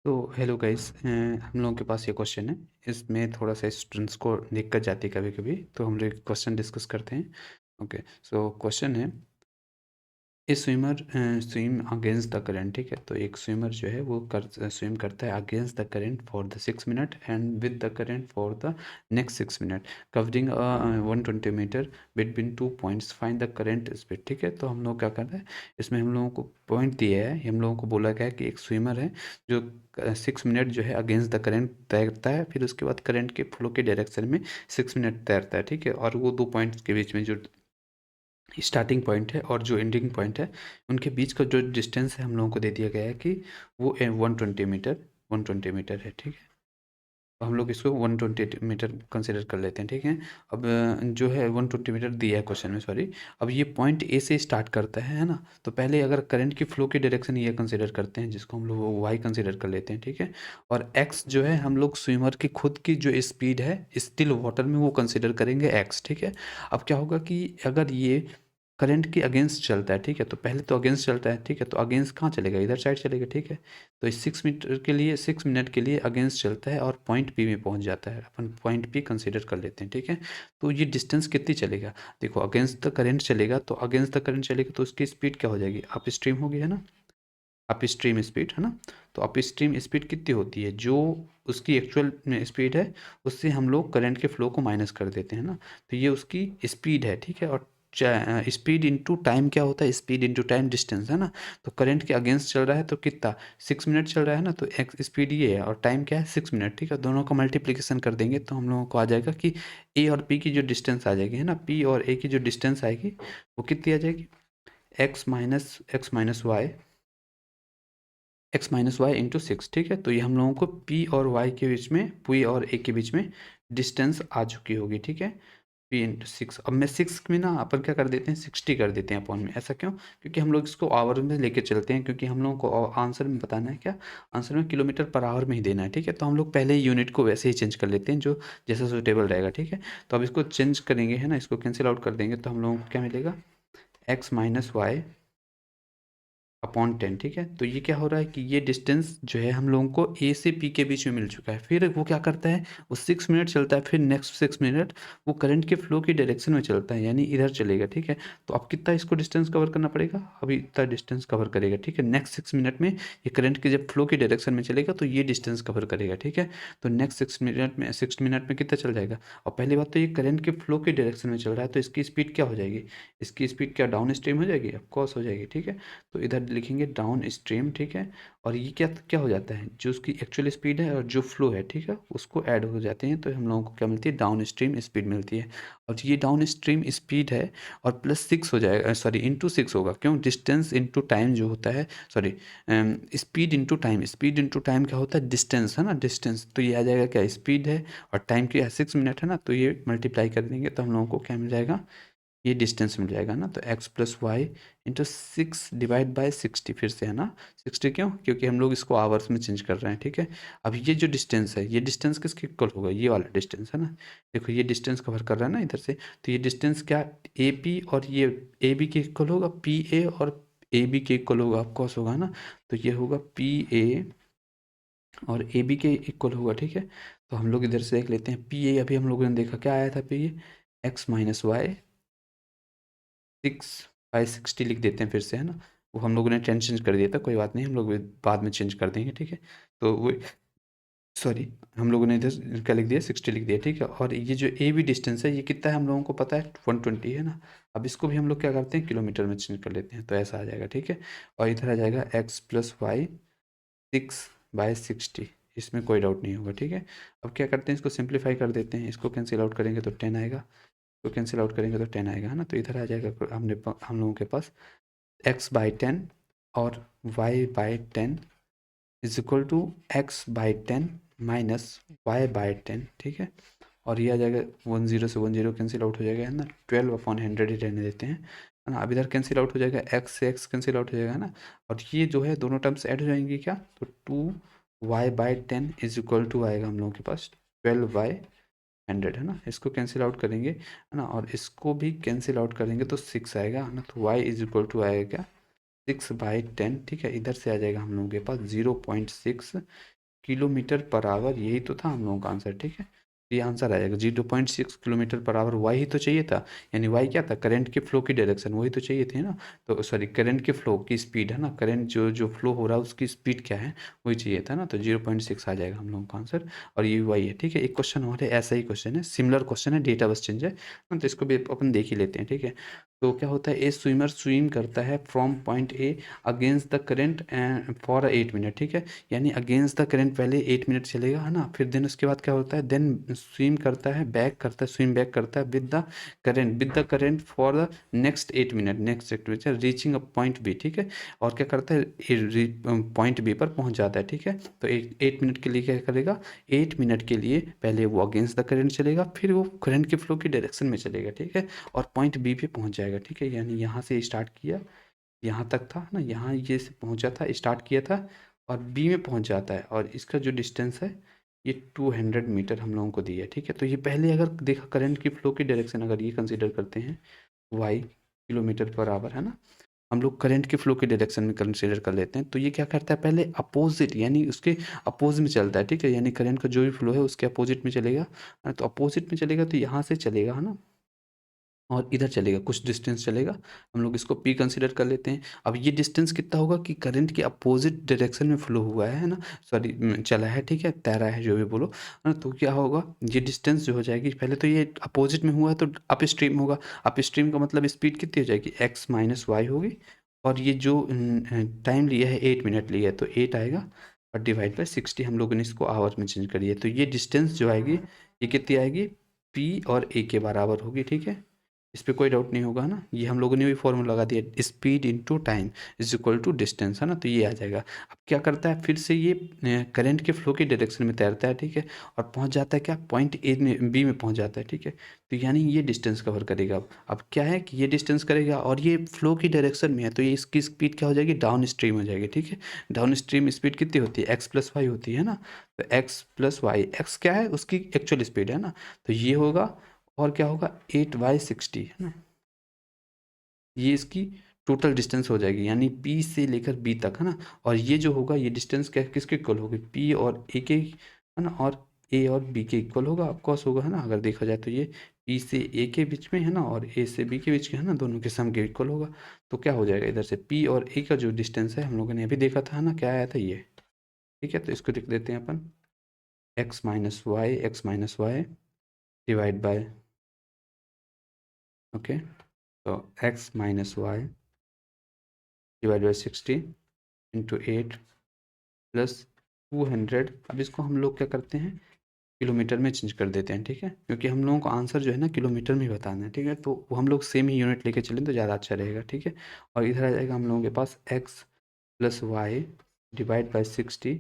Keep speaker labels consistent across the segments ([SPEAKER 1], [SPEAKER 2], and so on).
[SPEAKER 1] तो hello guys, हम लोगों के पास ये क्वेश्चन है। इसमें थोड़ा सा स्टूडेंट्स को दिक्कत जाती है कभी कभी, तो हम लोग क्वेश्चन डिस्कस करते हैं। ओके, सो क्वेश्चन है, ए swimmer swim against the current. ठीक है, तो एक स्विमर जो है वो स्विम करता है against the current for the 6 minute and with the current for the next 6 minute, covering 120 meter between 2 points, find the current speed. ठीक है, तो हम लोग क्या कर रहे हैं, इसमें हम लोगों को पॉइंट दिया है, हम लोगों को बोला गया है कि एक स्विमर है जो 6 मिनट जो है अगेंस्ट द करंट तैरता है, फिर उसके बाद करंट के फ्लो के डायरेक्शन में 6 मिनट तैरता है। ठीक है, और वो 2 पॉइंट्स के बीच में जो स्टार्टिंग पॉइंट है और जो एंडिंग पॉइंट है, उनके बीच का जो डिस्टेंस है हम लोगों को दे दिया गया है कि वो 120 मीटर है। ठीक है, तो हम लोग इसको 120 मीटर कंसिडर कर लेते हैं। ठीक है, अब जो है 120 मीटर दिया है क्वेश्चन में, सॉरी। अब ये पॉइंट ए से स्टार्ट करता है ना, तो पहले अगर करंट की फ्लो की डायरेक्शन ये कंसिडर करते हैं, जिसको हम लोग वाई कंसिडर कर लेते हैं। ठीक है, और एक्स जो है हम लोग स्विमर की खुद की जो स्पीड है स्टिल वाटर में, वो कंसिडर करेंगे एक्स। ठीक है, अब क्या होगा कि अगर ये करंट के अगेंस्ट चलता है, ठीक है, तो पहले तो अगेंस्ट चलता है। ठीक है, तो अगेंस्ट कहाँ चलेगा, इधर साइड चलेगा। ठीक है, तो इस 6 मीटर के लिए 6 मिनट के लिए अगेंस्ट चलता है और पॉइंट पी में पहुंच जाता है। अपन पॉइंट पी कंसीडर कर लेते हैं। ठीक है, तो ये डिस्टेंस कितनी चलेगा, देखो अगेंस्ट द करंट चलेगा, तो अगेंस्ट द करंट चलेगा तो उसकी स्पीड क्या हो जाएगी, अप स्ट्रीम होगी, है ना, अप स्ट्रीम स्पीड, है ना। तो अप स्ट्रीम स्पीड कितनी होती है, जो उसकी एक्चुअल स्पीड है उससे हम लोग करंट के फ्लो को माइनस कर देते हैं ना, तो ये उसकी स्पीड है। ठीक है, और स्पीड इनटू टाइम क्या होता है, स्पीड इनटू टाइम डिस्टेंस, है ना। तो करंट के अगेंस्ट चल रहा है तो कितना, 6 मिनट चल रहा है ना, तो एक्स स्पीड ये है और टाइम क्या है 6 मिनट। ठीक है, दोनों का मल्टीप्लिकेशन कर देंगे तो हम लोगों को आ जाएगा कि ए और पी की जो डिस्टेंस आ जाएगी, है ना, पी और ए की जो डिस्टेंस आएगी वो कितनी आ जाएगी, x माइनस वाई इंटू 6। ठीक है, तो ये हम लोगों को p और y के बीच में, p और a के बीच में डिस्टेंस आ चुकी होगी। ठीक है, p इंटू 6। अब मैं 6 में ना अपन क्या कर देते हैं, 60 कर देते हैं अपॉन में। ऐसा क्यों, क्योंकि हम लोग इसको आवर में लेके चलते हैं, क्योंकि हम लोगों को आंसर में बताना है क्या, आंसर में किलोमीटर पर आवर में ही देना है। ठीक है, तो हम लोग पहले ही यूनिट को वैसे ही चेंज कर लेते हैं जो जैसा सूटेबल रहेगा। ठीक है, तो अब इसको चेंज करेंगे, है ना, इसको कैंसिल आउट कर देंगे तो हम लोगों को क्या मिलेगा, x-y अपॉन 10। ठीक है, तो ये क्या हो रहा है कि ये डिस्टेंस जो है हम लोगों को ए से पी के बीच में मिल चुका है। फिर वो क्या करता है, वो 6 मिनट चलता है, फिर नेक्स्ट 6 मिनट वो करंट के फ्लो की डायरेक्शन में चलता है, यानी इधर चलेगा। ठीक है, तो अब कितना इसको डिस्टेंस कवर करना पड़ेगा, अभी इतना डिस्टेंस कवर करेगा। ठीक है, नेक्स्ट 6 मिनट में ये करंट के जब फ्लो की डायरेक्शन में चलेगा तो ये डिस्टेंस कवर करेगा। ठीक है, तो नेक्स्ट 6 मिनट में कितना चल जाएगा, और पहली बात तो ये करंट के फ्लो की डायरेक्शन में चल रहा है, तो इसकी स्पीड क्या हो जाएगी, इसकी स्पीड क्या डाउन स्ट्रीम हो जाएगी, ऑफकोर्स हो जाएगी। ठीक है, तो इधर लिखेंगे डाउन स्ट्रीम। ठीक है, और ये क्या क्या हो जाता है, जो उसकी एक्चुअल स्पीड है और जो फ्लो है, ठीक है, उसको ऐड हो जाते हैं, तो हम लोगों को क्या मिलती है, डाउन स्ट्रीम स्पीड मिलती है। और ये डाउन स्ट्रीम स्पीड है और प्लस 6 हो जाएगा, सॉरी इंटू 6 होगा, क्यों, डिस्टेंस इंटू टाइम जो होता है, sorry speed into time, speed into time क्या होता है, डिस्टेंस, है ना, डिस्टेंस, तो ये आ जाएगा क्या, स्पीड है और टाइम क्या है 6 मिनट, है ना, तो ये मल्टीप्लाई कर देंगे तो हम लोगों को क्या मिल जाएगा, ये डिस्टेंस मिल जाएगा ना, तो x+y/6 फिर से, है ना, 60 क्यों, क्योंकि हम लोग इसको आवर्स में चेंज कर रहे हैं। ठीक है, अब ये जो डिस्टेंस है, ये डिस्टेंस किसके इक्वल होगा, ये वाला डिस्टेंस, है ना, देखो ये डिस्टेंस कवर कर रहा है ना इधर से, तो ये डिस्टेंस क्या, ए पी और ये ए बी के इक्वल होगा, पी ए और ए बी के इक्वल होगा, ऑफकोर्स होगा ना, तो ये होगा पी ए और ए बी के इक्वल होगा। ठीक है, तो हम लोग इधर से देख लेते हैं, पी ए अभी हम लोगों ने देखा क्या आया था, पी ए x-y 6/60 लिख देते हैं फिर से, है ना, वो हम लोगों ने 10 चेंज कर दिया था, कोई बात नहीं, हम लोग बाद में चेंज कर देंगे। ठीक है, तो वो, सॉरी, हम लोगों ने इधर क्या लिख दिया, 60 लिख दिया। ठीक है, और ये जो ए बी डिस्टेंस है ये कितना है हम लोगों को पता है, 120, है ना। अब इसको भी हम लोग क्या करते हैं, किलोमीटर में चेंज कर लेते हैं, तो ऐसा आ जाएगा। ठीक है, और इधर आ जाएगा x+y 6/60, इसमें कोई डाउट नहीं होगा। ठीक है, अब क्या करते हैं, इसको सिंप्लीफाई कर देते हैं, इसको कैंसिल आउट करेंगे तो 10 आएगा, तो कैंसिल आउट करेंगे तो 10 आएगा, है ना, तो इधर आ जाएगा हम लोगों के पास x/10 और y/10 is equal to x/10 minus y/10। ठीक है, और ये आ जाएगा 10 से 10 कैंसिल आउट हो जाएगा, है ना, 12/100 ही रहने देते हैं, है ना। अब इधर कैंसिल आउट हो जाएगा, x से x कैंसिल आउट हो जाएगा, है ना, और ये जो है दोनों टर्म्स ऐड हो जाएंगी क्या, तो 2y/10 इज इक्वल टू आएगा हम लोगों के पास 12/100, है ना, इसको कैंसिल आउट करेंगे, है ना, और इसको भी कैंसिल आउट करेंगे तो 6 आएगा, है ना, तो y इज इक्वल टू आएगा 6/10। ठीक है, इधर से आ जाएगा हम लोगों के पास 0.6 किलोमीटर पर आवर, यही तो था हम लोगों का आंसर, ठीक है। ये आंसर आ जाएगा 0.6 kilometre per hour. Why he तो चाहिए था, यानी वाई क्या था, करंट के फ्लो की डायरेक्शन, वही तो चाहिए थी ना। तो सॉरी, करंट के फ्लो की स्पीड है ना, करंट जो जो फ्लो हो रहा है उसकी स्पीड क्या है, वही चाहिए था ना। तो 0.6 आ जाएगा हम लोगों का आंसर, और ये वाई है, ठीक है। एक क्वेश्चन और है, ऐसा ही क्वेश्चन है, सिमिलर क्वेश्चन है, डेटा बस चेंज है, तो इसको भी अपन देख ही लेते हैं, ठीक है। तो क्या होता है, ए स्विमर स्विम करता है from point A against the current for 8 minute, ठीक है। यानी अगेंस्ट द करंट पहले 8 मिनट चलेगा, है ना। फिर देन उसके बाद क्या होता है, देन स्विम करता है, बैक करता है, स्विम बैक करता है with the current for the next 8 minute, next 8 minute reaching a point b, ठीक है। और क्या करता है, पॉइंट बी पर पहुंच जाता है, ठीक है। तो 8 मिनट के लिए क्या करेगा, 8 मिनट के लिए पहले वो अगेंस्ट द करंट चलेगा, फिर वो करंट के फ्लो की डायरेक्शन में चलेगा, ठीक है, और पॉइंट बी पे पहुंच जाएगा, ठीक है। यानी यहाँ से स्टार्ट किया, यहाँ तक था ना, यहाँ ये से पहुँचा था, स्टार्ट किया था, और बी में पहुँच जाता है, और इसका जो डिस्टेंस है ये 200 मीटर हम लोगों को दिया है, ठीक है। तो ये पहले अगर देखा करंट की फ्लो की डायरेक्शन अगर ये कंसीडर करते हैं, वाई किलोमीटर पर आवर, है ना, हम लोग करंट के फ्लो के डायरेक्शन में कंसीडर कर लेते हैं, तो ये क्या करता है, पहले अपोजिट यानी उसके अपोज में चलता है, ठीक है। यानी करंट का जो भी फ्लो है उसके अपोजिट में चलेगा, तो अपोजिट में चलेगा तो यहाँ से चलेगा, है ना, और इधर चलेगा, कुछ डिस्टेंस चलेगा, हम लोग इसको पी कंसीडर कर लेते हैं। अब ये डिस्टेंस कितना होगा कि करंट के अपोजिट डायरेक्शन में फ्लो हुआ है ना, सॉरी चला है, ठीक है, तैरा है, जो भी बोलो, है ना। तो क्या होगा, ये डिस्टेंस जो हो जाएगी, पहले तो ये अपोजिट में हुआ है तो अप स्ट्रीम होगा, अप स्ट्रीम का मतलब स्पीड कितनी हो जाएगी, एक्स माइनस वाई होगी, और ये जो टाइम लिया है 8 मिनट लिया है तो 8 आएगा, और डिवाइड बाई 60 हम लोगों ने इसको आवर में चेंज करी है, तो ये डिस्टेंस जो आएगी ये कितनी आएगी, पी और ए के बराबर होगी, ठीक है। इस पे कोई डाउट नहीं होगा ना, ये हम लोगों ने भी फॉर्मूला लगा दिया, speed into time is equal to distance, है ना, तो ये आ जाएगा। अब क्या करता है, फिर से ये करंट के फ्लो की डायरेक्शन में तैरता है, ठीक है, और पहुंच जाता है क्या, पॉइंट ए में, बी में पहुंच जाता है, ठीक है। तो यानी ये डिस्टेंस कवर करेगा। अब क्या है कि ये डिस्टेंस करेगा और ये फ्लो की डायरेक्शन में है, तो ये इसकी स्पीड क्या हो जाएगी, डाउन स्ट्रीम हो जाएगी, ठीक है। डाउन स्ट्रीम स्पीड कितनी होती है, एक्स प्लस वाई होती है ना, तो एक्स प्लस वाई, एक्स क्या है, उसकी एक्चुअल स्पीड है ना, तो ये होगा, और क्या होगा, 8/60, है ना, ये इसकी टोटल डिस्टेंस हो जाएगी, यानी पी से लेकर बी तक, है ना। और ये जो होगा, ये डिस्टेंस क्या किसके इक्वल होगी, पी और ए के, है ना, और ए और बी के इक्वल होगा, ऑफकोर्स होगा, है ना। अगर देखा जाए तो ये पी से ए के बीच में है ना, और ए से बी के बीच के, है ना, दोनों के सम के इक्वल होगा। तो क्या हो जाएगा, इधर से पी और ए का जो डिस्टेंस है हम लोगों ने अभी देखा था, है ना, क्या आया था ये, ठीक है। तो इसको लिख देते हैं अपन, x - y divide by, okay, तो x - y divide by 60 into 8 plus 200। अब इसको हम लोग क्या करते हैं, किलोमीटर में चेंज कर देते हैं, ठीक है, क्योंकि हम लोगों को आंसर जो है ना किलोमीटर में ही बताना है, ठीक है। तो वो हम लोग सेम ही यूनिट लेके चलें तो ज़्यादा अच्छा रहेगा, ठीक है। और इधर आ जाएगा हम लोगों के पास x plus y divide by 60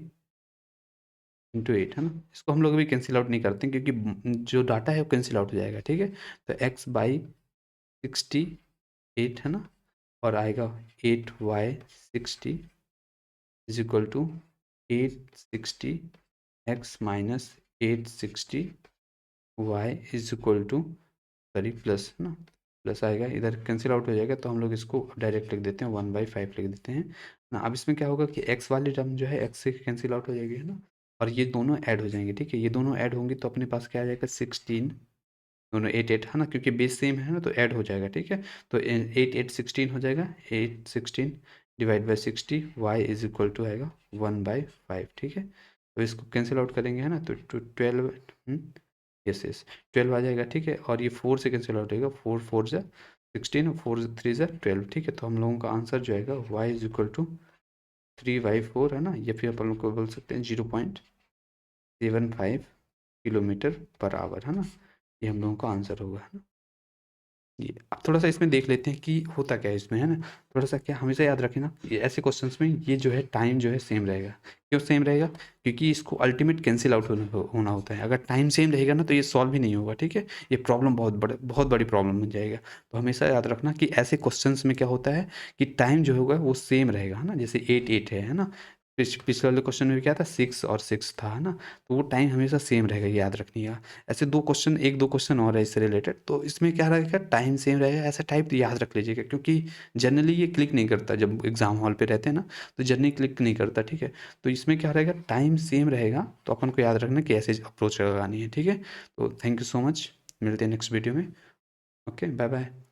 [SPEAKER 1] into 8, है ना। इसको हम लोग अभी कैंसिल आउट नहीं करते हैं, क्योंकि जो डाटा है वो कैंसिल आउट हो जाएगा, ठीक है। तो x/68, है ना, और आएगा 8y/60 is equal to 860 x minus 860 y is equal to, sorry plus, है ना, प्लस आएगा, इधर कैंसिल आउट हो जाएगा, तो हम लोग इसको डायरेक्ट लिख देते हैं, 1/5 लिख देते हैं ना। अब इसमें क्या होगा कि x वाली टर्म जो है x से कैंसिल आउट हो जाएगी, है ना, और ये दोनों ऐड हो जाएंगे, ठीक है। ये दोनों ऐड होंगे तो अपने पास क्या आ जाएगा, 16, दोनों 8 है ना, क्योंकि बेस सेम है ना, तो ऐड हो जाएगा, ठीक है। तो 8 8 16 हो जाएगा, 8 16 divide by 60 y is equal to आएगा 1/5, ठीक है। तो इसको कैंसिल आउट करेंगे, है ना, तो 12, यस यस 12 आ जाएगा, ठीक है। और ये 4 से कैंसिल आउट होगा, 4 4 जा 16, 4 3 जा 12, ठीक है। तो हम लोगों का आंसर जो आएगा y इज इक्वल टू 3/4, है ना, या फिर अपन लोग को बोल सकते हैं 0.75 किलोमीटर पर आवर, है ना, ये हम लोगों का आंसर होगा, है ना। ये अब थोड़ा सा इसमें देख लेते हैं कि होता क्या है इसमें, है ना। थोड़ा सा क्या हमेशा याद रखें ना, ये ऐसे क्वेश्चंस में ये जो है टाइम जो है सेम रहेगा। क्यों सेम रहेगा, क्योंकि इसको अल्टीमेट कैंसिल आउट होना होता है। अगर टाइम सेम रहेगा ना तो ये सॉल्व ही नहीं होगा, ठीक है। ये प्रॉब्लम बहुत बड़ी प्रॉब्लम बन जाएगा। तो हमेशा याद रखना कि ऐसे क्वेश्चंस में क्या होता है कि टाइम जो होगा वो सेम रहेगा, है ना। जैसे 8 8 है ना, पिछले वाले क्वेश्चन में भी क्या था 6 और 6 था, है ना? तो वो टाइम हमेशा सेम रहेगा, याद रखिएगा। ऐसे 2 क्वेश्चन 1-2 क्वेश्चन और है इससे रिलेटेड, तो इसमें क्या रहेगा टाइम सेम रहेगा, ऐसा टाइप याद रख लीजिएगा क्योंकि जनरली ये क्लिक नहीं करता जब एग्ज़ाम हॉल पे रहते हैं ना, तो जनरली क्लिक नहीं करता, ठीक है? तो इसमें क्या रहेगा टाइम सेम रहेगा, तो अपन को याद रखना कि ऐसे अप्रोच लगानी है, ठीक है? तो थैंक यू सो मच, मिलते हैं नेक्स्ट वीडियो में। Okay, bye-bye.